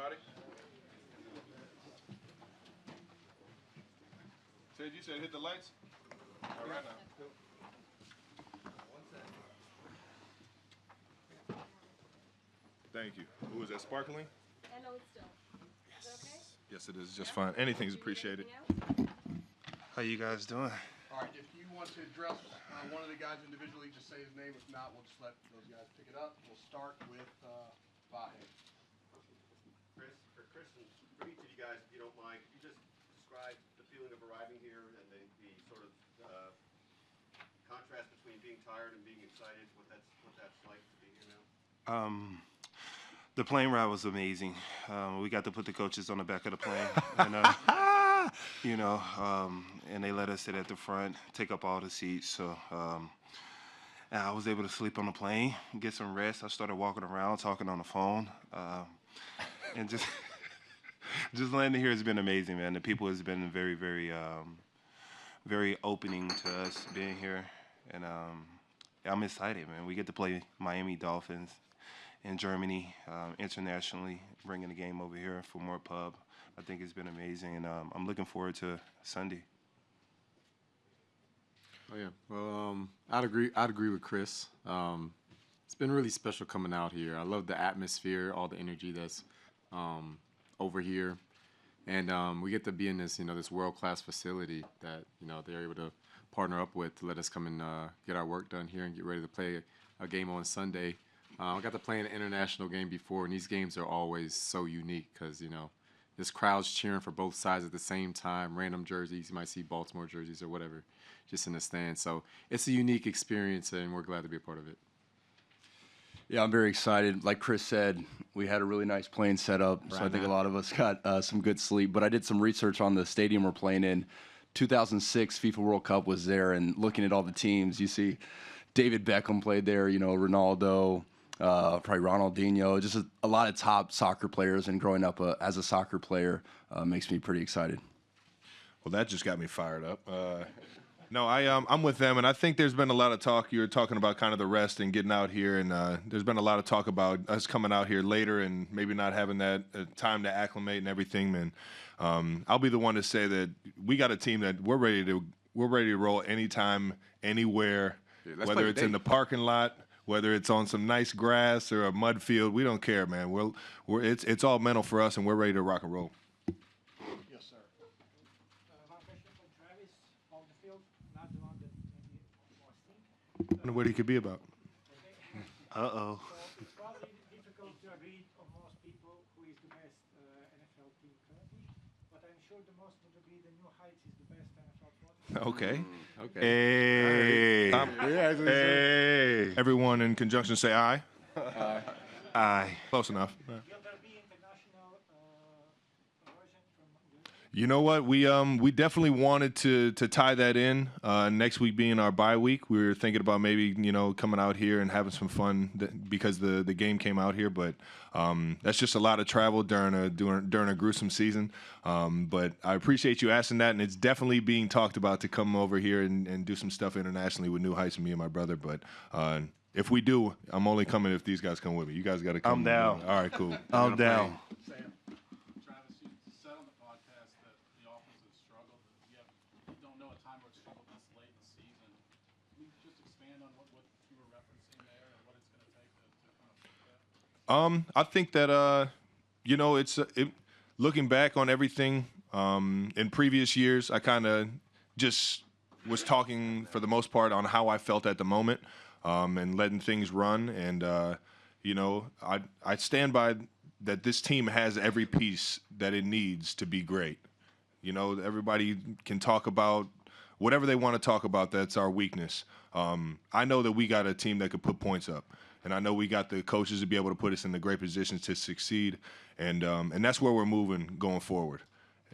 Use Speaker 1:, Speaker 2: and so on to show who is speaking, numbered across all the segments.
Speaker 1: Rowdy. Ted, you said hit the lights? All right now. Thank you. Who is that, sparkling?
Speaker 2: I know it's still. Is that okay?
Speaker 1: Yes, it is just fine. Anything's appreciated.
Speaker 3: How you guys doing?
Speaker 4: All right, if you want to address one of the guys individually, just say his name. If not, we'll just let those guys pick it up. We'll start with Vahe.
Speaker 5: For Chris and for each of you guys, if you don't mind, could you just describe the feeling of arriving here and the sort of contrast between being tired and being excited, what that's like to be here now?
Speaker 3: The plane ride was amazing. We got to put the coaches on the back of the plane, and and they let us sit at the front, take up all the seats. So and I was able to sleep on the plane, get some rest. I started walking around, talking on the phone, and just landing here has been amazing, man. The people has been very, very, very opening to us being here, and I'm excited, man. We get to play Miami Dolphins in Germany internationally, bringing the game over here for more pub. I think it's been amazing, and I'm looking forward to Sunday.
Speaker 6: Oh yeah, well, I'd agree with Chris. It's been really special coming out here. I love the atmosphere, all the energy that's over here, and we get to be in this this world-class facility that they're able to partner up with to let us come and get our work done here and get ready to play a game on Sunday. I got to play an international game before, and these games are always so unique because, this crowd's cheering for both sides at the same time, random jerseys. You might see Baltimore jerseys or whatever just in the stands. So it's a unique experience, and we're glad to be a part of it.
Speaker 7: Yeah, I'm very excited. Like Chris said, we had a really nice plane set up, so I think a lot of us got some good sleep. But I did some research on the stadium we're playing in. 2006 FIFA World Cup was there, and looking at all the teams, you see David Beckham played there, Ronaldo, probably Ronaldinho, just a lot of top soccer players, and growing up as a soccer player makes me pretty excited.
Speaker 1: Well, that just got me fired up. No, I'm with them, and I think there's been a lot of talk. You were talking about kind of the rest and getting out here, and there's been a lot of talk about us coming out here later and maybe not having that time to acclimate and everything. And I'll be the one to say that we got a team that we're ready to roll anytime, anywhere, whether it's in the parking lot, whether it's on some nice grass or a mud field. We don't care, man. It's all mental for us, and we're ready to rock and roll.
Speaker 4: Yes, sir.
Speaker 8: One question for Travis on the field, not the one that maybe more stink.
Speaker 1: I don't know what he could be about.
Speaker 3: Uh-oh.
Speaker 8: So it's probably difficult to agree on most people who is the best NFL team currently, but I'm sure the most would agree the New Heights is the best NFL team.
Speaker 1: Okay.
Speaker 6: Okay.
Speaker 1: Hey. Hey. Everyone in conjunction say aye.
Speaker 6: Aye.
Speaker 1: Aye. Close enough.
Speaker 8: Will there be international version from the
Speaker 1: You know what? We definitely wanted to tie that in. Next week being our bye week, we were thinking about maybe coming out here and having some fun because the game came out here. But that's just a lot of travel during a gruesome season. But I appreciate you asking that, and it's definitely being talked about to come over here and do some stuff internationally with New Heights and me and my brother. But if we do, I'm only coming if these guys come with me. You guys got to come.
Speaker 3: I'm down.
Speaker 1: All right, cool.
Speaker 3: I'm down.
Speaker 9: Travis, you said on the podcast that the offense has struggled. You don't know a time where it's struggled this late in the season. Can you just expand on what you were referencing there and what it's going to take to kind of fix that?
Speaker 1: I think that looking back on everything in previous years, I kind of just was talking for the most part on how I felt at the moment and letting things run. And I stand by that. This team has every piece that it needs to be great. Everybody can talk about whatever they want to talk about. That's our weakness. I know that we got a team that could put points up. And I know we got the coaches to be able to put us in the great positions to succeed, and that's where we're moving going forward.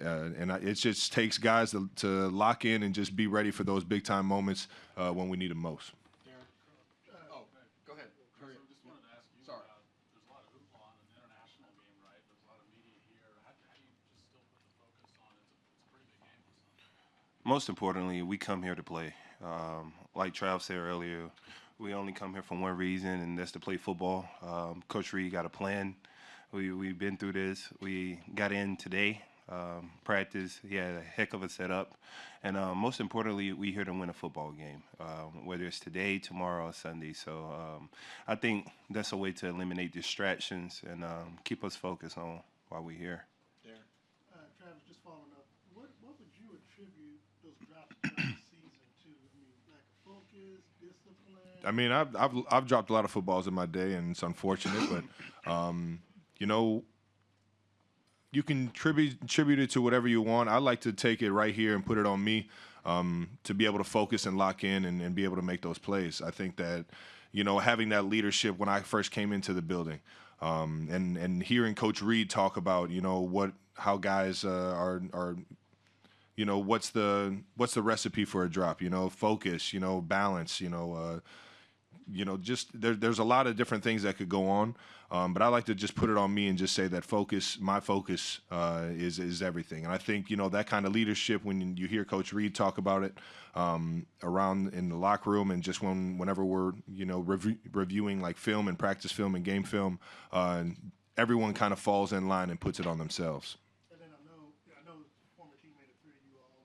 Speaker 1: It just takes guys to lock in and just be ready for those big time moments when we need them most.
Speaker 4: Go ahead.
Speaker 9: So just wanted to ask you
Speaker 4: Sorry.
Speaker 9: about, there's a lot of hoopla on an international game, right? There's a lot of media here. How do you just still put the focus on it? It's a pretty big game for some.
Speaker 3: Most importantly, we come here to play. Like Trav said earlier, we only come here for one reason, and that's to play football. Coach Reed got a plan. We've been through this. We got in today. Practice. He had a heck of a setup, and most importantly, we here to win a football game, whether it's today, tomorrow, or Sunday. So I think that's a way to eliminate distractions and keep us focused on why we're here.
Speaker 4: Travis, just following up, what would you attribute those drops throughout the season to? I mean, lack of focus, discipline.
Speaker 1: I mean, I've dropped a lot of footballs in my day, and it's unfortunate, but you know, you can attribute it to whatever you want. I like to take it right here and put it on me, to be able to focus and lock in and be able to make those plays. I think that, you know, having that leadership when I first came into the building, and hearing Coach Reed talk about, you know, how guys are you know, what's the recipe for a drop? You know, focus, you know, balance, you know, just there's a lot of different things that could go on. But I like to just put it on me and just say that my focus is everything. And I think, you know, that kind of leadership, when you hear Coach Reed talk about it around in the locker room, and just whenever we're, you know, reviewing like film and practice film and game film, everyone kind of falls in line and puts it on themselves.
Speaker 4: And then I know former teammate of three of you all,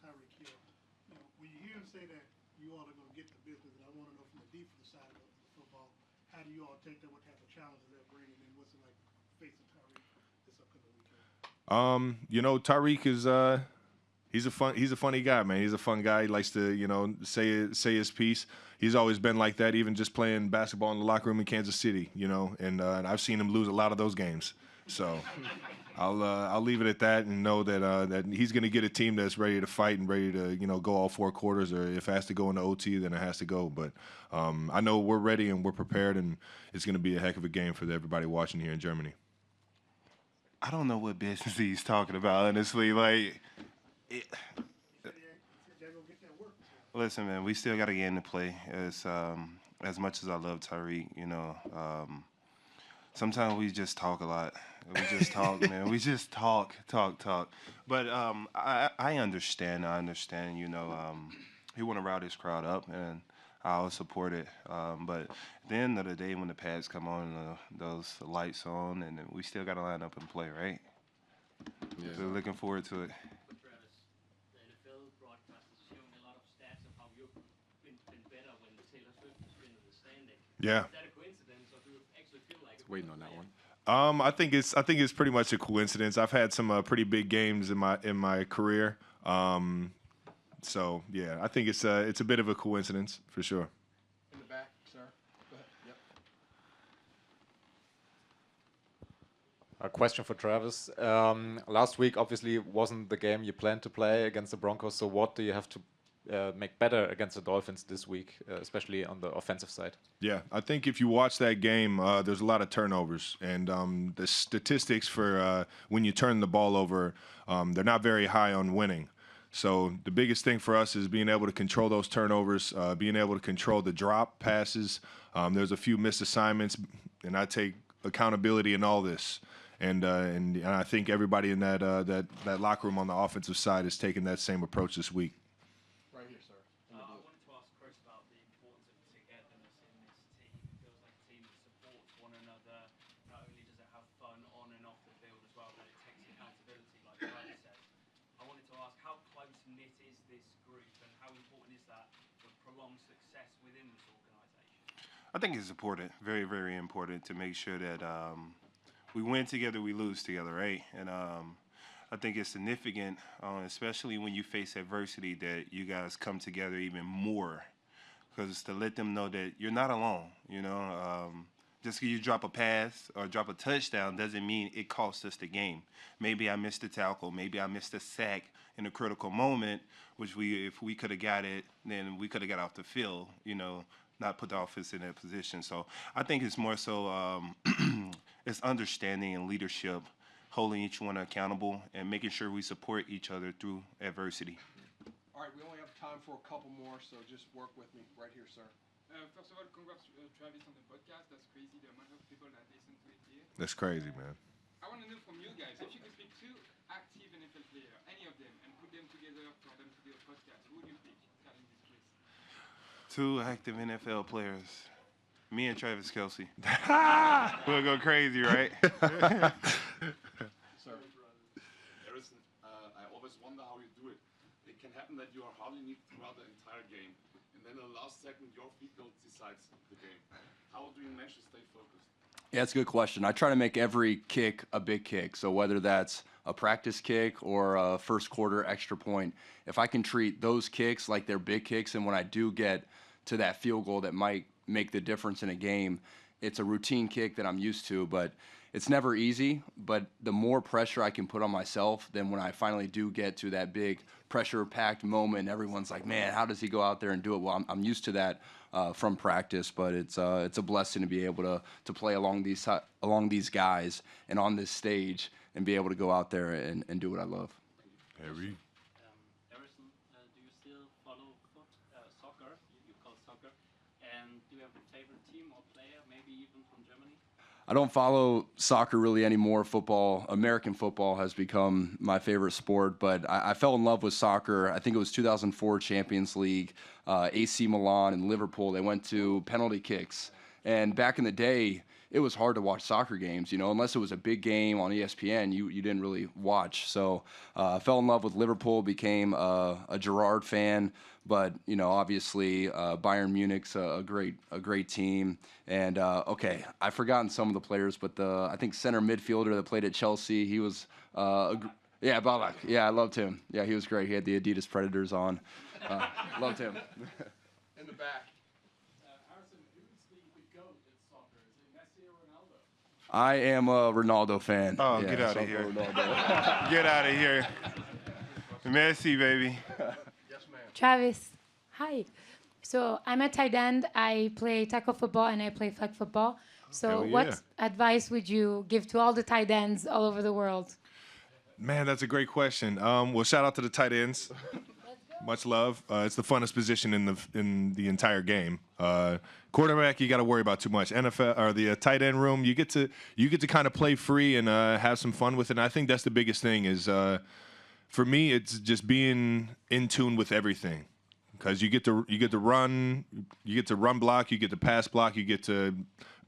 Speaker 4: Tyreek Hill. You know, when you hear him say that you all are going to get the business, and I want to know from the defensive side of the football, how do you all take that? What type of challenges they're bringing, and what's it like facing Tyreek this upcoming weekend?
Speaker 1: You know, Tyreek is he's a funny guy, man. He's a fun guy. He likes to, you know, say his piece. He's always been like that, even just playing basketball in the locker room in Kansas City, you know. And I've seen him lose a lot of those games. So I'll leave it at that, and know that he's going to get a team that's ready to fight and ready to, you know, go all four quarters, or if it has to go into OT, then it has to go. But I know we're ready and we're prepared, and it's going to be a heck of a game for everybody watching here in Germany.
Speaker 3: I don't know what business he's talking about, honestly. Like, listen, man, we still got a game to play. As much as I love Tyreek, you know, sometimes we just talk a lot. We just talk, man. We just talk. But I understand. You know, he want to rile his crowd up, and I'll support it. But at the end of the day, when the pads come on, those lights on, and we still got to line up and play, right?
Speaker 6: Yeah.
Speaker 3: So looking forward to it.
Speaker 10: But Travis, the NFL broadcast is showing a lot of stats of how you've been better when Taylor Swift has been in the standing.
Speaker 1: Yeah.
Speaker 10: Is that a coincidence, or do you actually feel like
Speaker 6: Waiting on that one.
Speaker 1: I think it's pretty much a coincidence. I've had some pretty big games in my career. So yeah, I think it's a bit of a coincidence for sure.
Speaker 4: In the back, sir. Go ahead. Yep.
Speaker 11: A question for Travis. Last week, obviously, wasn't the game you planned to play against the Broncos. So what do you have to make better against the Dolphins this week, especially on the offensive side?
Speaker 1: Yeah, I think if you watch that game, there's a lot of turnovers, and the statistics for when you turn the ball over, they're not very high on winning. So the biggest thing for us is being able to control those turnovers, being able to control the drop passes. There's a few missed assignments, and I take accountability in all this. And I think everybody in that locker room on the offensive side is taking that same approach this week.
Speaker 4: Right here, sir.
Speaker 10: I wanted to ask Chris about the importance of togetherness in this team. It feels like a team that supports one another. Not only does it have fun on and off the field as well, but it takes accountability, like Travis says. I wanted to ask, how close-knit is this group, and how important is that for prolonged success within this organisation?
Speaker 3: I think it's important, very, very important, to make sure that we win together, we lose together, right? And I think it's significant, especially when you face adversity, that you guys come together even more, because to let them know that you're not alone, you know. Just because you drop a pass or drop a touchdown doesn't mean it costs us the game. Maybe I missed a tackle, maybe I missed a sack in a critical moment, which if we could have got it, then we could have got off the field, you know, not put the offense in that position. So I think it's more so it's understanding and leadership, holding each one accountable, and making sure we support each other through adversity.
Speaker 4: All right, we only have time for a couple more, so just work with me right here, sir.
Speaker 12: First of all, congrats Travis on the podcast. That's crazy, the amount of people that listen to it here.
Speaker 1: That's crazy, man.
Speaker 12: I want to know from you guys, if you could pick two active NFL players, any of them, and put them together for them to do a podcast, who would you pick, Carling this place?
Speaker 3: Two active NFL players. Me and Travis Kelce. We'll go crazy, right?
Speaker 9: Harrison, I always wonder how you do it. It can happen that you are hardly needed throughout the entire game, and then in the last second, your field goal decides the game. How do you manage to stay focused?
Speaker 7: Yeah, that's a good question. I try to make every kick a big kick. So whether that's a practice kick or a first quarter extra point, if I can treat those kicks like they're big kicks, and when I do get to that field goal that might make the difference in a game, it's a routine kick that I'm used to, but it's never easy. But the more pressure I can put on myself, then when I finally do get to that big pressure-packed moment, everyone's like, man, how does he go out there and do it? Well, I'm used to that from practice, but it's a blessing to be able to play along these guys and on this stage and be able to go out there and do what I love.
Speaker 1: Harry.
Speaker 13: Harrison, do you still follow soccer? You call soccer, and do you have a favorite team or player, maybe even from Germany?
Speaker 7: I don't follow soccer really anymore. Football, American football has become my favorite sport, but I fell in love with soccer. I think it was 2004 Champions League, AC Milan and Liverpool. They went to penalty kicks. And back in the day, it was hard to watch soccer games, unless it was a big game on ESPN, you didn't really watch. So I fell in love with Liverpool, became a Gerrard fan. But obviously Bayern Munich's a great team. And okay, I've forgotten some of the players, but I think center midfielder that played at Chelsea, he was Ballack. Yeah, I loved him. Yeah, he was great. He had the Adidas Predators on. Loved him.
Speaker 9: In the back. Harrison, who's the GOAT in soccer? Is it Messi or Ronaldo?
Speaker 7: I am a Ronaldo fan.
Speaker 3: Oh,
Speaker 7: yeah,
Speaker 3: get out of here.
Speaker 7: Ronaldo.
Speaker 3: Get out of here. Messi, baby.
Speaker 2: Travis, hi. So I'm a tight end. I play tackle football and I play flag football. So
Speaker 1: Hell yeah.
Speaker 2: what advice would you give to all the tight ends all over the world?
Speaker 1: Man, that's a great question. Well, shout out to the tight ends. Much love. It's the funnest position in the entire game. Quarterback, you got to worry about too much. NFL or the tight end room, you get to kind of play free and have some fun with it. And I think that's the biggest thing is for me, it's just being in tune with everything. Because you get to run block, you get to pass block, you get to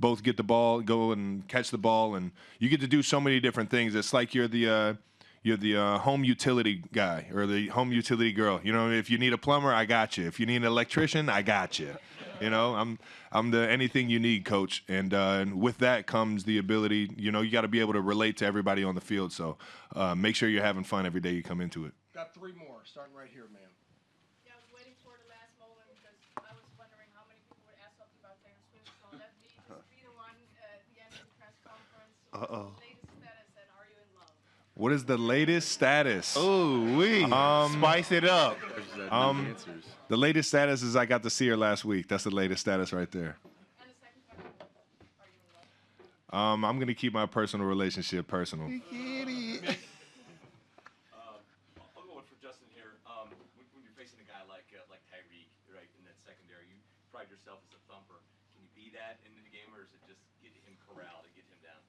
Speaker 1: both get the ball, go and catch the ball, and you get to do so many different things. It's like you're the home utility guy or the home utility girl. If you need a plumber, I got you. If you need an electrician, I got you. I'm the anything you need coach, and with that comes the ability. You got to be able to relate to everybody on the field. So make sure you're having fun every day you come into it.
Speaker 14: Got three more, starting right here, ma'am.
Speaker 2: Yeah, I was waiting for the last moment because I was wondering how many people would ask something about Taylor Swift. So let me just be the one at the end of the press conference.
Speaker 3: Uh-oh.
Speaker 2: What's the latest status and are you in love?
Speaker 1: What is the latest status?
Speaker 3: Oh, spice it up.
Speaker 1: The latest status is I got to see her last week. That's the latest status right there.
Speaker 2: And the second question, are you in love?
Speaker 1: I'm gonna keep my personal relationship personal.
Speaker 11: I'll go for Justin here. When you're facing a guy like Tyreek, right, in that secondary, you pride yourself as a thumper. Can you be that in the game, or is it just get him corralled and get him down?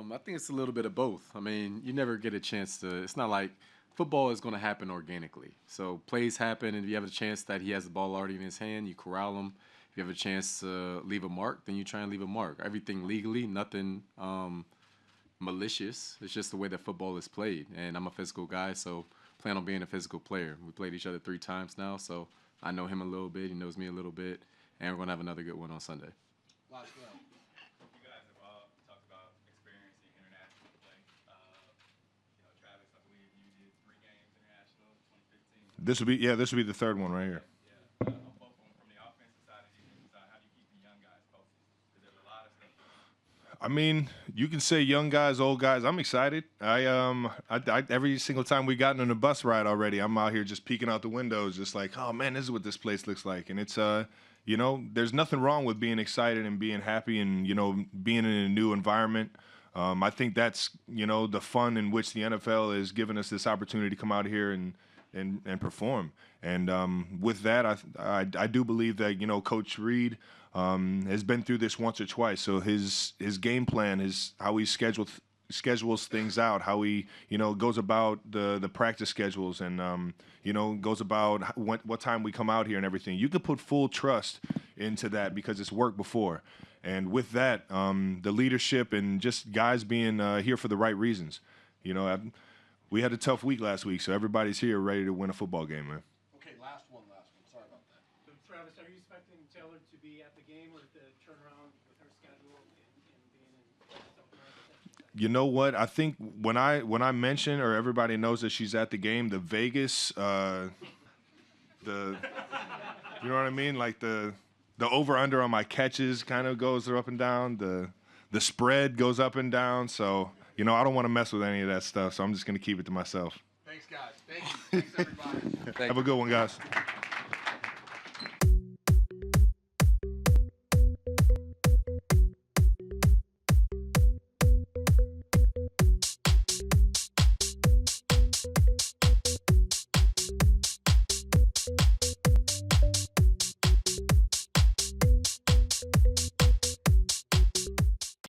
Speaker 6: I think it's a little bit of both. I mean, you never get a chance to. It's not like football is going to happen organically. So plays happen, and if you have a chance that he has the ball already in his hand, you corral him. If you have a chance to leave a mark, then you try and leave a mark. Everything legally, nothing malicious. It's just the way that football is played. And I'm a physical guy, so plan on being a physical player. We played each other 3 times now, so I know him a little bit. He knows me a little bit, and we're going to have another good one on Sunday.
Speaker 14: Last one.
Speaker 9: You guys have all talked about experiencing international play. Travis, I believe you did 3 games international, 2015.
Speaker 1: This will be the third one right here.
Speaker 9: Both from the offensive side and defensive side, how do you keep the young guys focused? Because there's a lot of stuff.
Speaker 1: I mean, you can say young guys, old guys. I'm excited. I every single time we've gotten on a bus ride already, I'm out here just peeking out the windows, just like, oh man, this is what this place looks like. And it's there's nothing wrong with being excited and being happy and being in a new environment. I think that's the fun in which the NFL is giving us this opportunity to come out here and perform. And with that, I do believe that Coach Reed has been through this once or twice. So his game plan, how he schedules things out, how he, goes about the practice schedules and, goes about what time we come out here and everything. You could put full trust into that because it's worked before. And with that, the leadership and just guys being here for the right reasons. We had a tough week last week, so everybody's here ready to win a football game, man.
Speaker 14: Okay, last one. Sorry about that.
Speaker 8: So, Travis, are you expecting Taylor to be at the game or the turnaround with her schedule and being in South America?
Speaker 1: You know what? I think when I mention or everybody knows that she's at the game, the Vegas, you know what I mean? Like the over under on my catches kind of goes up and down. The spread goes up and down. So, I don't want to mess with any of that stuff. So I'm just going to keep it to myself.
Speaker 14: Thanks, guys. Thank you. Thanks, everybody.
Speaker 1: Have a good one, guys.